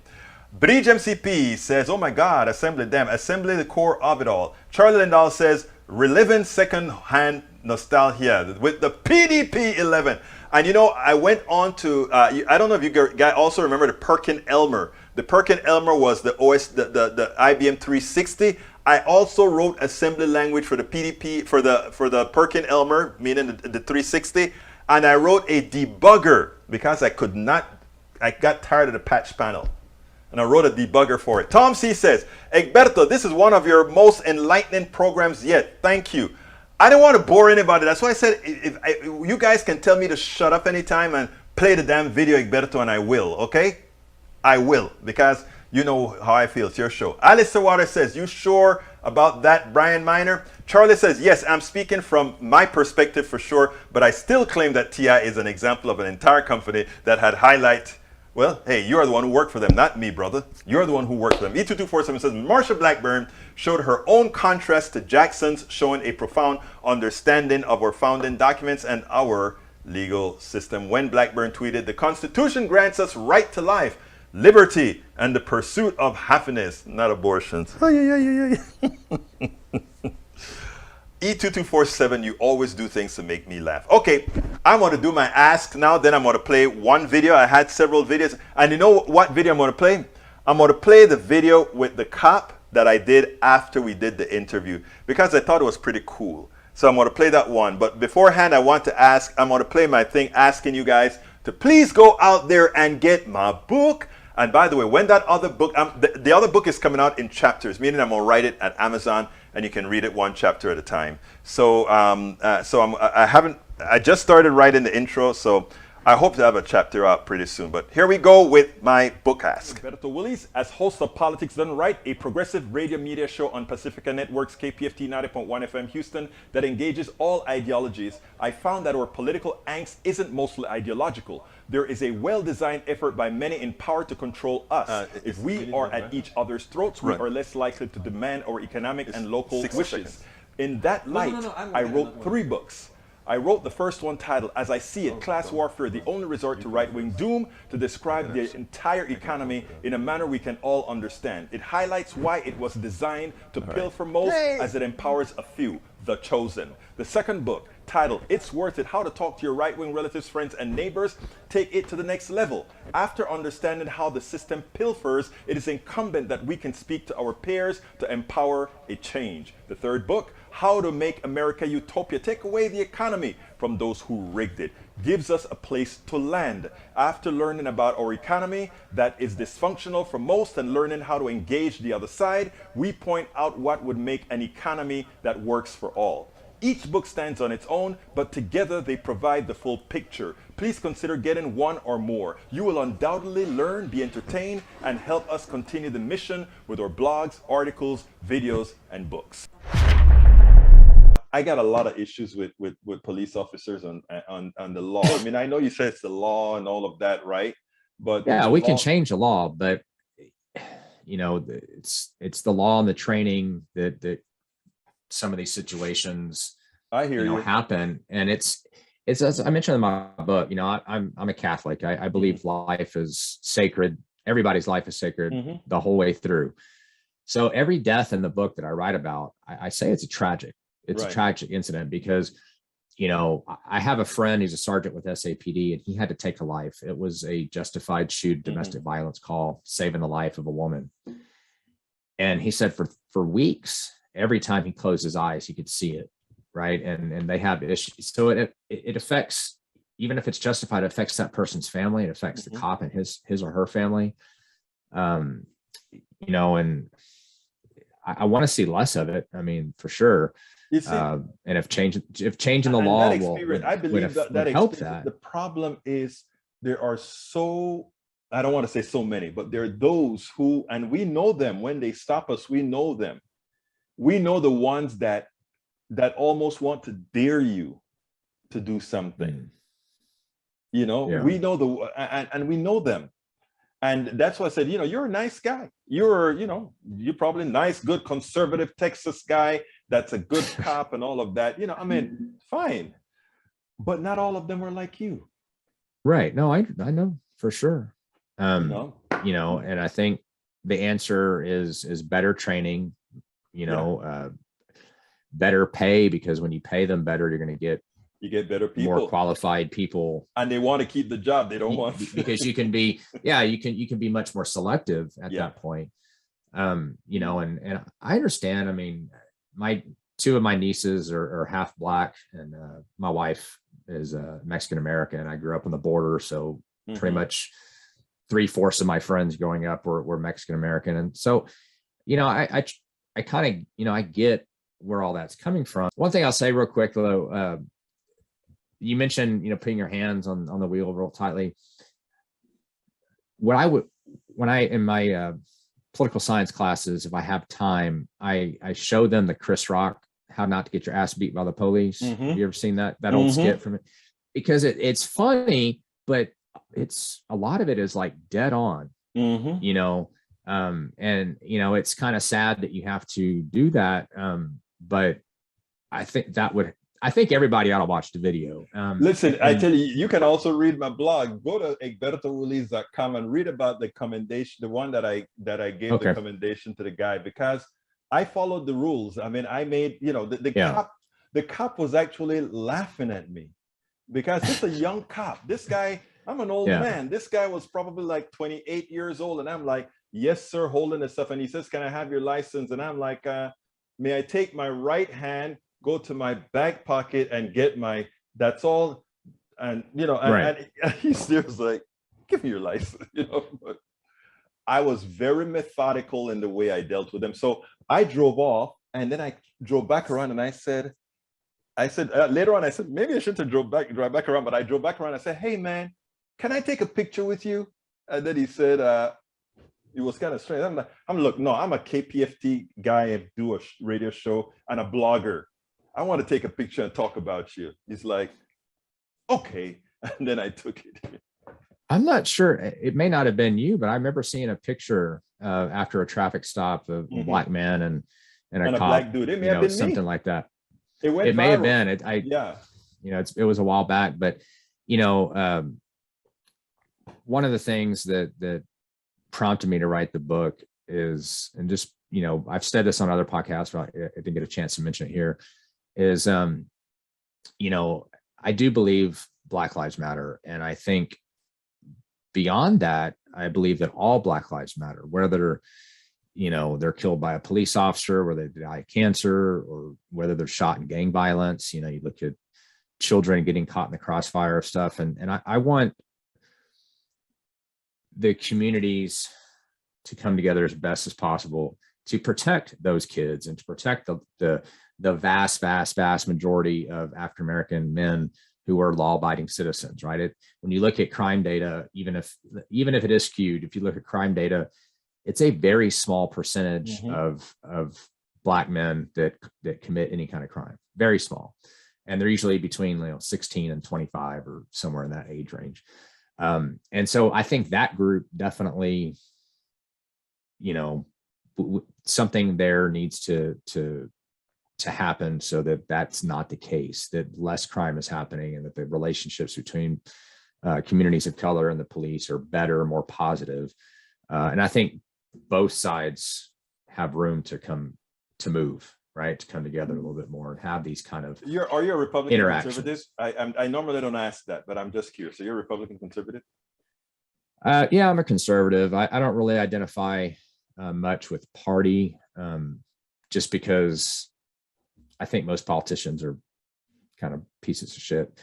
Bridge MCP says, oh my God, Assembly, damn, Assembly, the core of it all. Charlie Lindahl says, reliving second-hand nostalgia with the PDP 11. And you know, I went on to, I don't know if you guys also remember the Perkin-Elmer. The Perkin-Elmer was the IBM 360. I also wrote assembly language for the PDP, for the Perkin-Elmer, meaning the 360. And I wrote a debugger because I got tired of the patch panel. And I wrote a debugger for it. Tom C says, Egberto, this is one of your most enlightening programs yet. Thank you. I don't want to bore anybody. That's why I said, if you guys can tell me to shut up anytime and play the damn video, Egberto, and I will, okay? I will, because you know how I feel. It's your show. Alice Water says, you sure about that, Brian Miner? Charlie says, yes, I'm speaking from my perspective for sure, but I still claim that TI is an example of an entire company that had highlight. Well, hey, you are the one who worked for them, not me, brother. You're the one who worked for them. E2247 says, Marsha Blackburn showed her own contrast to Jackson's, showing a profound understanding of our founding documents and our legal system. When Blackburn tweeted, the Constitution grants us right to life, liberty, and the pursuit of happiness, not abortions. E2247, you always do things to make me laugh. Okay, I'm going to do my ask now, then I'm going to play one video. I had several videos, and you know what video I'm going to play? I'm going to play the video with the cop that I did after we did the interview, because I thought it was pretty cool. So I'm going to play that one, but beforehand I want to ask, I'm going to play my thing asking you guys to please go out there and get my book. And by the way, when that other book, the other book is coming out in chapters, meaning I'm going to write it at Amazon and you can read it one chapter at a time. So, I just started writing the intro, so I hope to have a chapter out pretty soon. But here we go with my book ask. Beto Willis, as host of Politics Done Right, a progressive radio media show on Pacifica Network's KPFT 90.1 FM Houston that engages all ideologies, I found that our political angst isn't mostly ideological. There is a well-designed effort by many in power to control us. If we are at each other's throats, we are less likely to demand our economic and local wishes. In that light, I wrote 3 books. I wrote the first one titled, As I See It, Class Warfare, the Only Resort to Right-Wing Doom, to describe the entire economy in a manner we can all understand. It highlights why it was designed to pilfer most as it empowers a few, the chosen. The second book, titled, It's Worth It, How to Talk to Your Right-Wing Relatives, Friends, and Neighbors, take it to the next level. After understanding how the system pilfers, it is incumbent that we can speak to our peers to empower a change. The third book, How to Make America Utopia, Take Away the Economy from Those Who Rigged It, gives us a place to land. After learning about our economy that is dysfunctional for most and learning how to engage the other side, we point out what would make an economy that works for all. Each book stands on its own, but together they provide the full picture. Please consider getting one or more. You will undoubtedly learn, be entertained, and help us continue the mission with our blogs, articles, videos, and books. I got a lot of issues with police officers on the law. I mean, I know you said it's the law and all of that, right? But yeah, we can change the law, but you know, it's the law and the training that some of these situations I hear you happen. And it's as I mentioned in my book, you know, I'm a Catholic. I believe life is sacred. Everybody's life is sacred the whole way through. So every death in the book that I write about, I say it's a tragic incident, because, you know, I have a friend, he's a sergeant with SAPD, and he had to take a life. It was a justified shoot domestic violence call, saving the life of a woman. And he said for weeks, every time he closed his eyes, he could see it. Right. And they have issues. So it affects, even if it's justified, it affects that person's family. It affects the cop and his or her family. You know, and I want to see less of it. I mean, for sure. And if changing the law I believe that help that. The problem is there are I don't want to say so many, but there are those who, and we know them when they stop us, we know them. We know the ones that almost want to dare you to do something. You know, we know and we know them. And that's why I said, you know, you're a nice guy. You're probably nice, good, conservative Texas guy. That's a good cop and all of that. You know, I mean, fine. But not all of them are like you. Right. No, I know for sure. You know, and I think the answer is better training, you know, better pay, because when you pay them better, you're going to get better people, more qualified people, and they want to keep the job. They don't want because you can be, you can be much more selective at that point. You know, and I understand. I mean, two of my nieces are half Black, and my wife is Mexican American, and I grew up on the border, so pretty much 3/4 of my friends growing up were Mexican American, and so, you know, I kind of, you know, I get where all that's coming from. One thing I'll say real quick though, you mentioned, you know, putting your hands on the wheel real tightly. In my political science classes, if I have time, I show them the Chris Rock "How Not to Get Your Ass Beat by the Police." Mm-hmm. Have you ever seen that old skit from it? Because it's funny, but it's a lot of it is like dead on, you know. And you know, it's kind of sad that you have to do that. But I think everybody ought to watch the video. Listen, I tell you, you can also read my blog. Go to egbertowillies.com and read about the commendation, the one that I gave the commendation to the guy, because I followed the rules. I mean, I made, you know, the cop was actually laughing at me because it's a young cop. This guy, I'm an old man. This guy was probably like 28 years old. And I'm like, yes, sir, holding the stuff. And he says, can I have your license? And I'm like, may I take my right hand, go to my back pocket and get my, that's all. And, you know, and he was like, give me your license, you know. But I was very methodical in the way I dealt with them. So I drove off, and then I drove back around, and I said, later on, I said, maybe I shouldn't have drive back around, but I drove back around. I said, hey man, can I take a picture with you? And then he said, it was kind of strange. I'm like, look, no, I'm a KPFT guy and do a radio show and a blogger. I want to take a picture and talk about you. He's like, okay. And then I took it. I'm not sure. It may not have been you, but I remember seeing a picture after a traffic stop of a black man and a cop, black dude. It may have been something me. like that. It may have been. You know, it was a while back, but you know, one of the things that prompted me to write the book is, and just, you know, I've said this on other podcasts, but I didn't get a chance to mention it here, is, you know, I do believe Black Lives Matter. And I think beyond that, I believe that all Black lives matter, whether, you know, they're killed by a police officer, whether they die of cancer, or whether they're shot in gang violence. You know, you look at children getting caught in the crossfire of stuff. And I want the communities to come together as best as possible to protect those kids and to protect the vast majority of African-American men who are law-abiding citizens, right? When you look at crime data, even if it is skewed, if you look at crime data, it's a very small percentage of Black men that commit any kind of crime, very small. And they're usually between 16 and 25 or somewhere in that age range. And so I think that group definitely, you know, something there needs to happen so that that's not the case, that less crime is happening and that the relationships between communities of color and the police are better, more positive. And I think both sides have room to move, right? To come together a little bit more and have these kind of Are you a Republican interactions. conservative? I normally don't ask that, but I'm just curious. So you're a Republican conservative? Yeah, I'm a conservative. I don't really identify much with party, just because I think most politicians are kind of pieces of shit.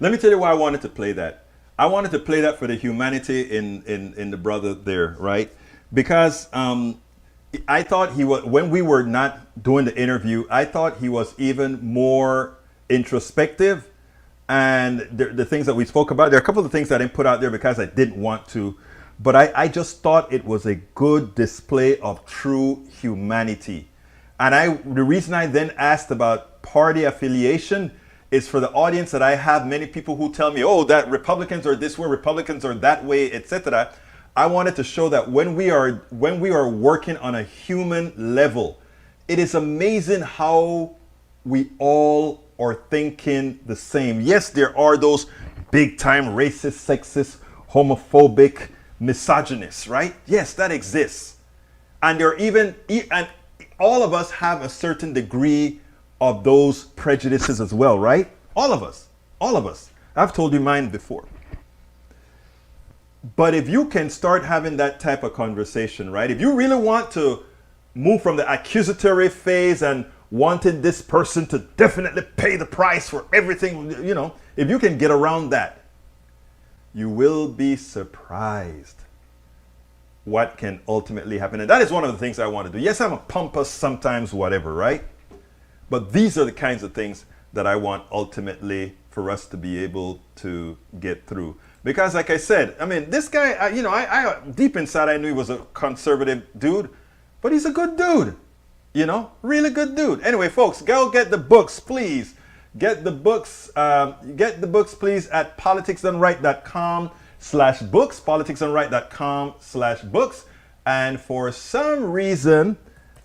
Let me tell you why I wanted to play that. I wanted to play that for the humanity in the brother there, right? Because I thought he was, when we were not doing the interview, I thought he was even more introspective. And the things that we spoke about, there are a couple of things I didn't put out there because I didn't want to, but I just thought it was a good display of true humanity. And the reason I then asked about party affiliation is for the audience that I have many people who tell me, oh, that Republicans are this way, Republicans are that way, etc. I wanted to show that when we are working on a human level, it is amazing how we all are thinking the same. Yes, there are those big time racist, sexist, homophobic, misogynists, right? Yes, that exists. And there are and all of us have a certain degree of those prejudices as well, right? All of us. I've told you mine before. But if you can start having that type of conversation, right? If you really want to move from the accusatory phase and wanting this person to definitely pay the price for everything, you know, if you can get around that, you will be surprised what can ultimately happen. And that is one of the things I want to do. Yes, I'm a pompous sometimes, whatever, right? But these are the kinds of things that I want ultimately for us to be able to get through. Because like I said, I mean, this guy, I deep inside I knew he was a conservative dude, but he's a good dude. Really good dude. Anyway, folks, go get the books, please. Get the books please at politicsdoneright.com/books, politicsdoneright.com/books. And for some reason,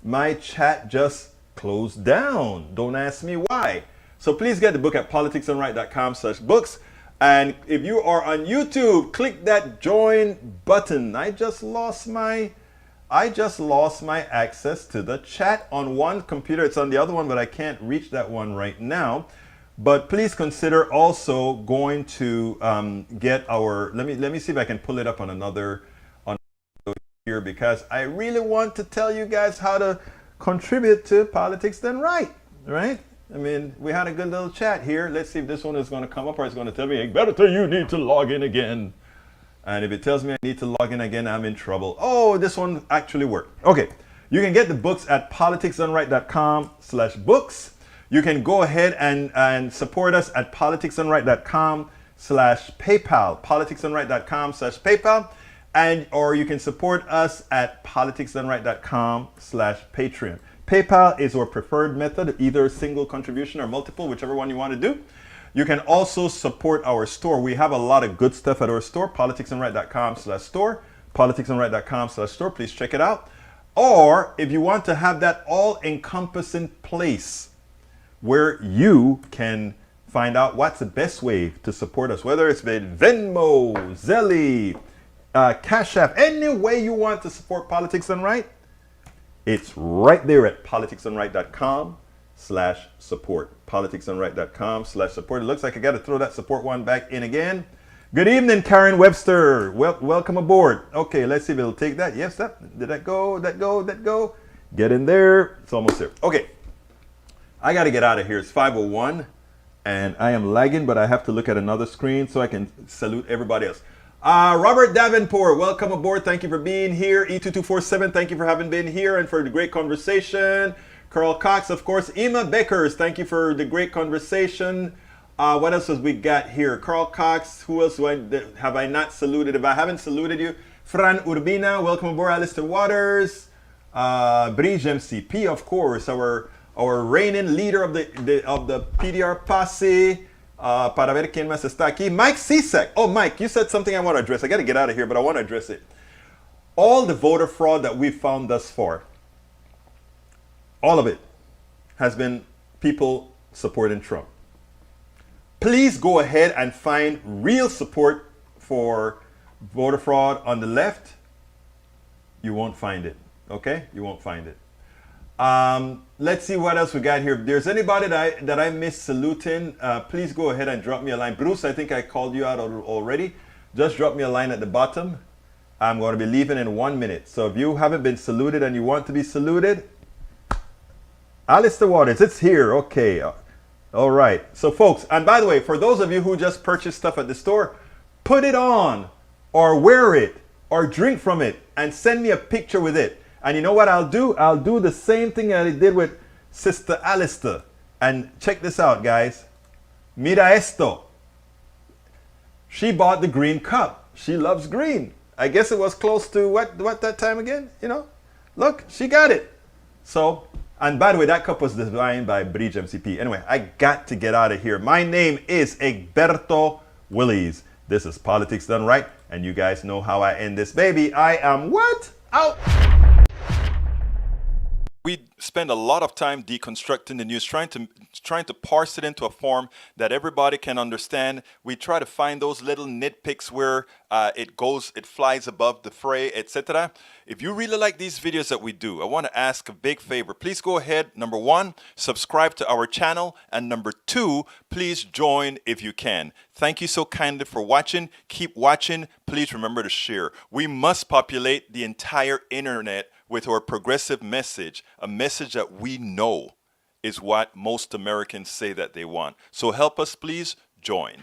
my chat just closed down. Don't ask me why. So please get the book at politicsdoneright.com/books. And if you are on YouTube, click that join button. I just lost my access to the chat on one computer. It's on the other one, but I can't reach that one right now. But please consider also going to get our, let me see if I can pull it up on another here, because I really want to tell you guys how to contribute to Politics Done Right, right? I mean, we had a good little chat here. Let's see if this one is going to come up, or it's going to tell me, hey, better you need to log in again. And if it tells me I need to log in again, I'm in trouble. Oh, this one actually worked. Okay, you can get the books at politicsdoneright.com/books. You can go ahead and support us at politicsdoneright.com/PayPal, politicsdoneright.com/PayPal, or you can support us at politicsdoneright.com/Patreon. PayPal is our preferred method, either single contribution or multiple, whichever one you want to do. You can also support our store. We have a lot of good stuff at our store, politicsdoneright.com/store, politicsdoneright.com/store. Please check it out. Or if you want to have that all-encompassing place where you can find out what's the best way to support us, whether it's been Venmo, Zelly, Cash App, any way you want to support Politics Done Right, it's right there at politicsdoneright.com/support. politicsdoneright.com/support. It looks like I got to throw that support one back in again. Good evening, Karen Webster. Welcome aboard. Okay, let's see if it'll take that. Yes, did that go? That go? Get in there. It's almost there. Okay, I got to get out of here. It's 5:01, and I am lagging, but I have to look at another screen so I can salute everybody else. Robert Davenport, welcome aboard. Thank you for being here. E2247, thank you for having been here and for the great conversation. Carl Cox, of course. Emma Beckers, thank you for the great conversation. What else has we got here? Carl Cox, who else have I not saluted? If I haven't saluted you, Fran Urbina, welcome aboard. Alistair Waters, Bridge MCP, of course, our reigning leader of the PDR posse. Para ver quién más está aquí. Mike Cesek. Oh, Mike, you said something I want to address. I got to get out of here, but I want to address it. All the voter fraud that we've found thus far, all of it has been people supporting Trump. Please go ahead and find real support for voter fraud on the left. You won't find it. Okay? You won't find it. Let's see what else we got here. If there's anybody that I missed saluting, please go ahead and drop me a line. Bruce, I think I called you out already. Just drop me a line at the bottom. I'm going to be leaving in 1 minute. So if you haven't been saluted and you want to be saluted, Alistair Waters, it's here. Okay. All right. So folks, and by the way, for those of you who just purchased stuff at the store, put it on or wear it or drink from it and send me a picture with it. And you know what I'll do? I'll do the same thing that I did with Sister Alistair. And check this out, guys. Mira esto. She bought the green cup. She loves green. I guess it was close to what that time again? Look, she got it. So, and by the way, that cup was designed by Bridge MCP. Anyway, I got to get out of here. My name is Egberto Willies. This is Politics Done Right. And you guys know how I end this baby. I am what? Out. We spend a lot of time deconstructing the news, trying to parse it into a form that everybody can understand. We try to find those little nitpicks where it flies above the fray, etc. If you really like these videos that we do, I want to ask a big favor. Please go ahead, number one, subscribe to our channel, and number two, please join if you can. Thank you so kindly for watching. Keep watching. Please remember to share. We must populate the entire internet with our progressive message, a message that we know is what most Americans say that they want. So help us, please join.